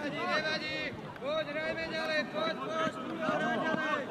Nevadí, poď, hrajme ďalej, poď, hrajme ďalej.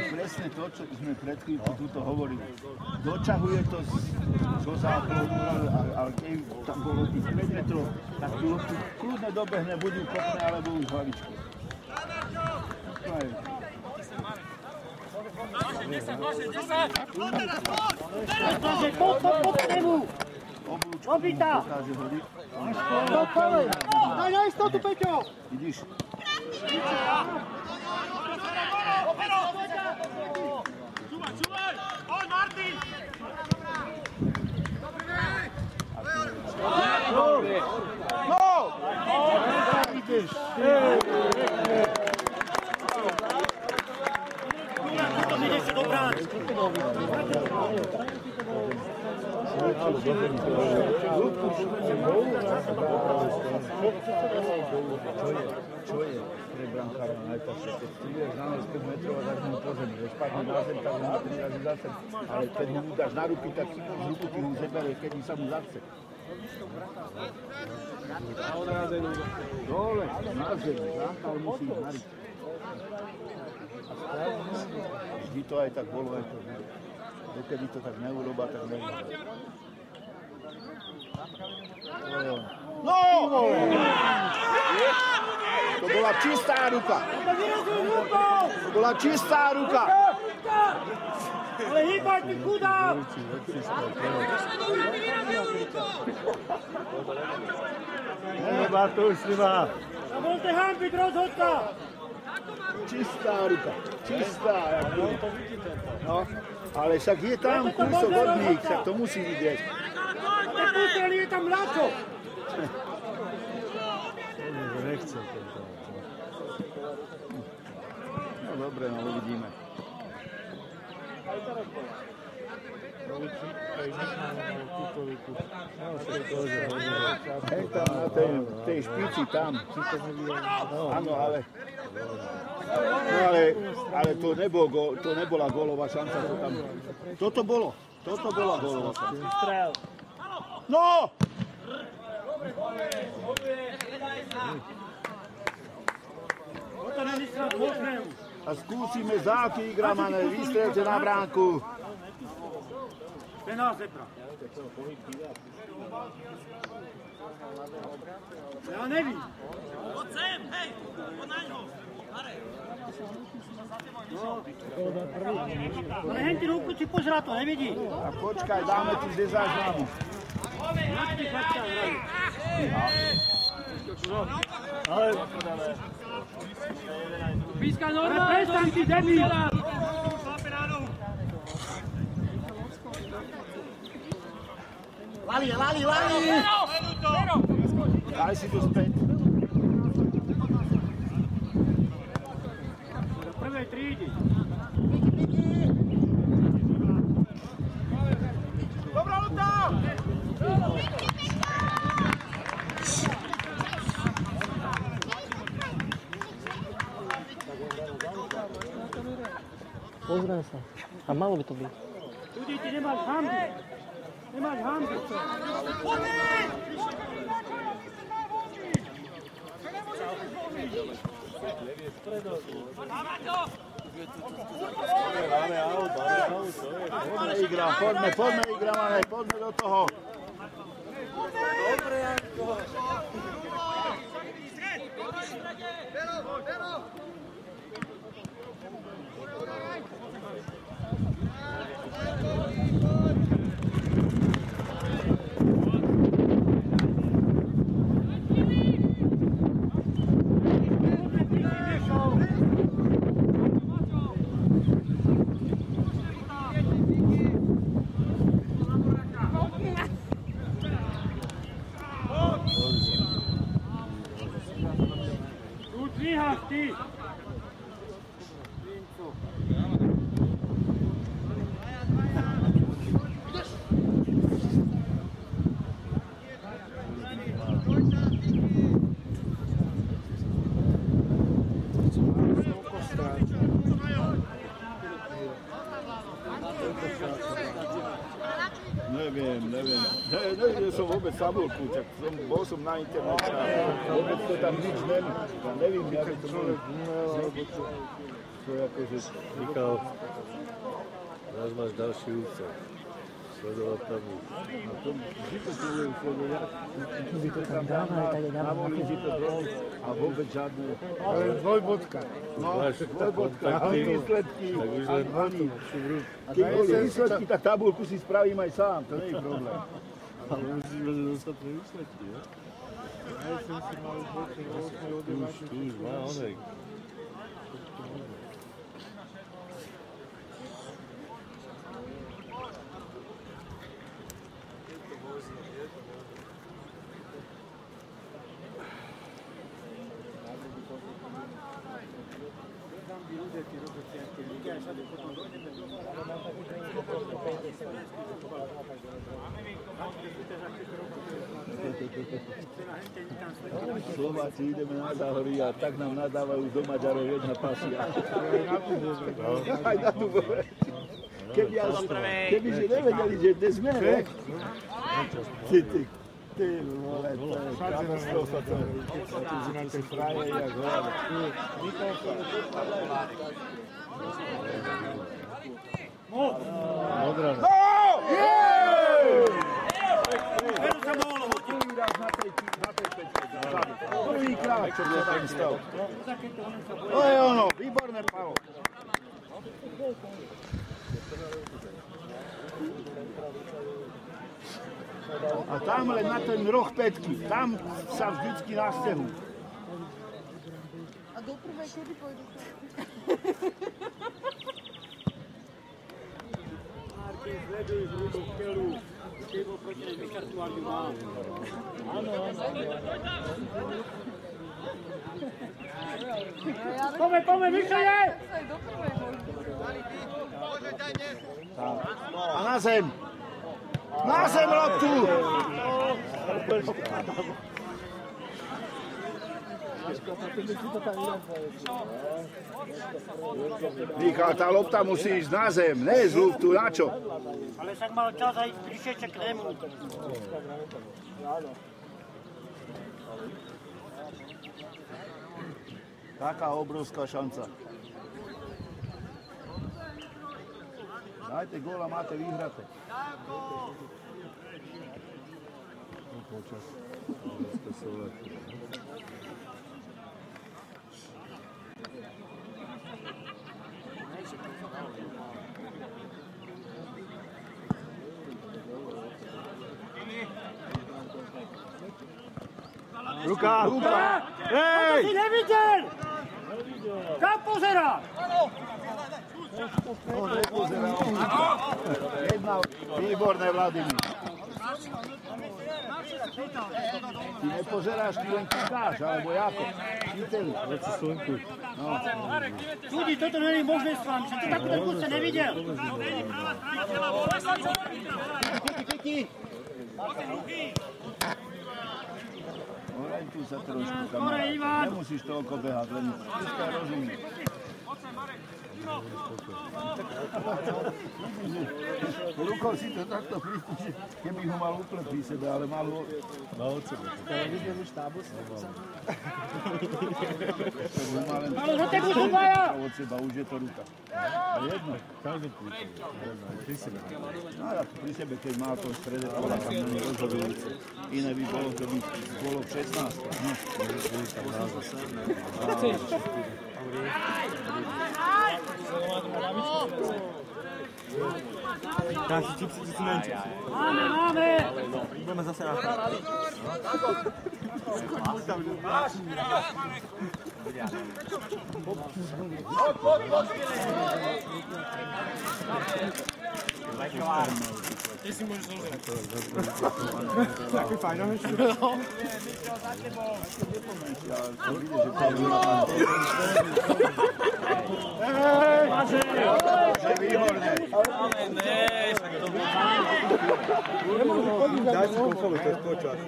Presne to, čo sme pred chvíľkou tuto hovorili. Dočahuje to zo základu, ale keď tam bolo tých 5 metrov, tak kľudne dobehne, buď ju kopne, alebo už hlavičku. Oblúčku dokáže hodiť. Daj na istotu, Peťo! Vidíš? Čúvaj! Poď, Martin! No! To mi ešte dobrá! Čo je pre brankára najťažšie? Keď stříleš na nás 5 metrov a dáš mu po zemi, keď spadne na zem, tak ho prirazí za sem. Ale keď mu dáš na ruky, tak z ruku ti ho zeberie, keď sa mu zachce. Dole, na zemi, brankár musí ísť na ruky. Vždy to aj tak bolo, aj to bude. Dokedy to tak neurobá, tak neurobá. No! To bola čistá ruka. To bola čistá ruka. Ale hýbať mi chudák! Neba to už nemá. A môžete hambiť rozhodca! Čistá ruka. Čistá. No, ale však je tam kúsok od nich, však to musí vidieť. A tak ústreli je tam Laco! Nechce to. No dobre, no uvidíme. Hej tam na tej špici tam. Áno, ale to nebola gólová šanca. Toto bola gólová šanca. No! A skúsime záky, Igramane, vystrelte na bránku. Pená zebra. Ja nevím. Poď sem, hej, poď na ňo. Ale hen ti ruku si pozrá, to nevidí. A počkaj, dáme ti ze záznamu. Píska normálne, prestaň ti debil! Lali! Daj si to späť. Do prvej trídy. Dobrá luta! Pozriem sa. A malo by to byť. Ľudí, ty nemáš hamby. Nemáš hamby. Poďme, Igramane, poďme do toho. Dobre, Janko. Neviem. Nevidel som vôbec tabulku, tak bol som na internete a vôbec to tam nič není. Nevím, ako to bolo. To je akože... Michal, raz máš ďalší úcel. Sledovať tabulku. No to vždy to budem sledovať. Vždy to tam dáva, navolí si to dron a vôbec žiadne... Ale dvojbodka. No, dvojbodka, výsledky a oni. Keď boli výsledky, tak tabulku si spravím aj sám, to nie je problém. Ale musíš mať dostatné výsledky, ne? Tu už má onek. Slováci ideme na záhory a tak nám nadávajú do Maďarov jedna pasia. Aj na Dubove. Kebyže nevedeli, že dnes sme, ne? Ty vole, to je katastrofa. To sú frajeri jak hlava. Modrá. Prvýkrát, čo sa tam stalo. To je ono, výborné palo. A tam len na ten roh pätky, tam sa vždycky nasťahujú. A do prvej kedy pôjdu? Marky, sleduj z rúdu v keľu. Chybo proti vyštartovaniu mám. Áno. Pome, vyšaje! Do prvej možno. A na zem! Na zem loptu! Michal, tá lopta musí ísť na zem, ne z luftu, na čo? Ale však mal čas aj bližšie k nemu. Taká obrovská šanca. Dajte gól a máte vyhraté. Počas. Ruka! Hej! To si nevidel! Kam pozerá? Jedna, výborné Vladimír. Ty nepozeráš, ty len kúkáš, alebo jako? Číteli. Leci slnku. Súdi, toto není možné s vami, že to takúto kúsce nevidel. Len tu sa trošku kamarát. Nemusíš toľko behať, len skúska rozumieť. Rukou si to takto pripúši, keby ho mal úplne pri sebe, ale mal ho... Mal od sebe. Ale za tebu sú dvaja! Od seba, už je to ruka. A jedno. Každý pri sebe. No a pri sebe, keď mal to v strede, to tam není rozhodujúce. Iné by bolo, keby bolo v 16. No. Dáš si čipsy, si menšie. Máme! Budeme zase na Ty si môžeš zložiť. Taký fajnovejší. Výborné. Daj si konsolu, to je tvoj čas.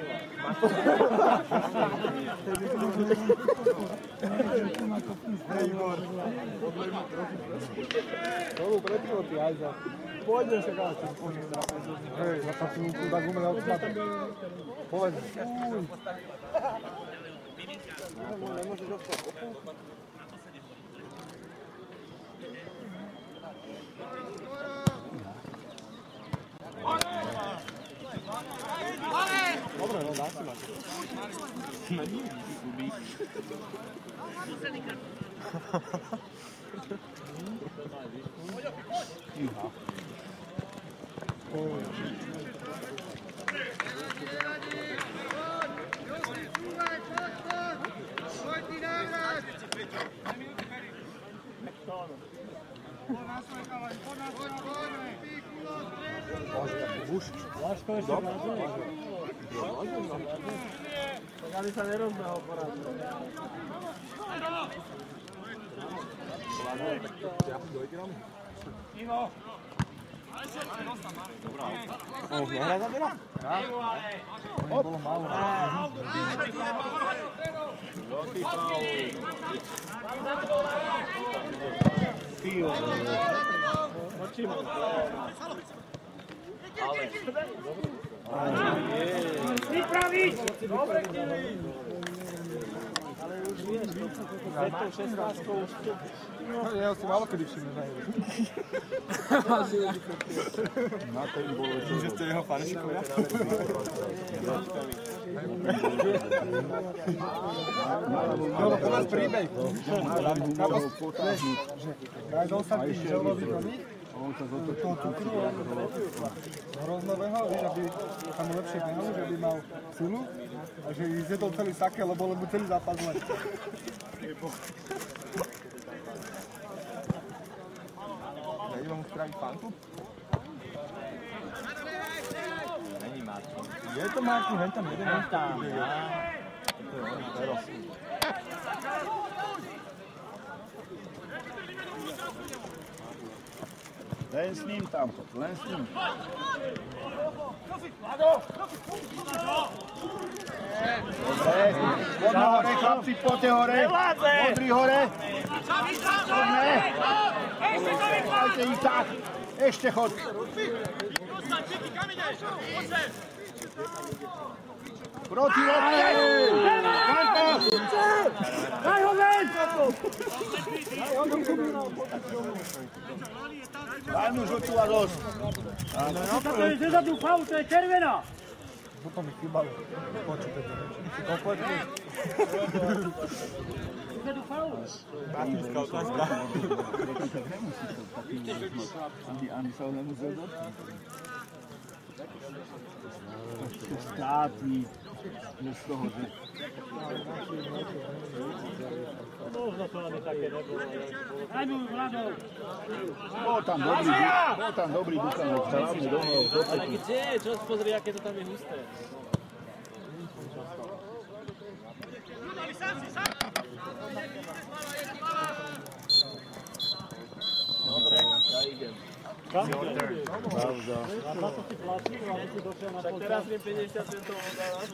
Tomu pretilo ti, ajde. Pojdem se kada ću početi strapati. Ej, da pa ti da gume automat. Povedz. Ne možeš ostati. Dobro, no da si mati. Na njih gubi. Vaško je što ali sa ne rozbehol poradno. Ivo! Ovo je hra zabira? Da. Ovo je bilo malo. Veliki faul. Pio. Očima. Pripravić! Ale už vieš, to 16 už Ja si malo kedy všimne na jeho. Na to im bolo, že ste jeho fanšikovia. No, povedz príbeh. Daj dostať tým želový koník. Toho cukru hroznového, víš, aby sa mu lepšie behalo, že by mal silu a že ich zjedol celý saké, lebo celý zápas len. Nejdeme mu spraviť fanku? Není Martin. Je to Martin, len tam jeden. Len tam, ja. To je on, Pero. Len s ním tam, len s ním. Dobre, poďme hore, chlapci, poďte hore. Modrý hore. Poďme. Dajte ich tak. Ešte chod. Proti lopte. Kanto. Daj ho ven! Daj mu žltú a dosť. To je zezadu faul, to je červená! To mi chýbalo. Počujte to. Poďte. Zezadu faul! Bratínská otázka. Ani sa ho nemusel dotknúť. To státny. Bez toho, že... Možno to ani také nebolo. Daj mu Vlado! Bol tam dobrý Dukanov, hlavne domov. Ale kde? Čo pozri, aké to tam je husté. Pauza. Na to si platil, aby si došiel na polčas. Teraz mi 50 centov dávaš.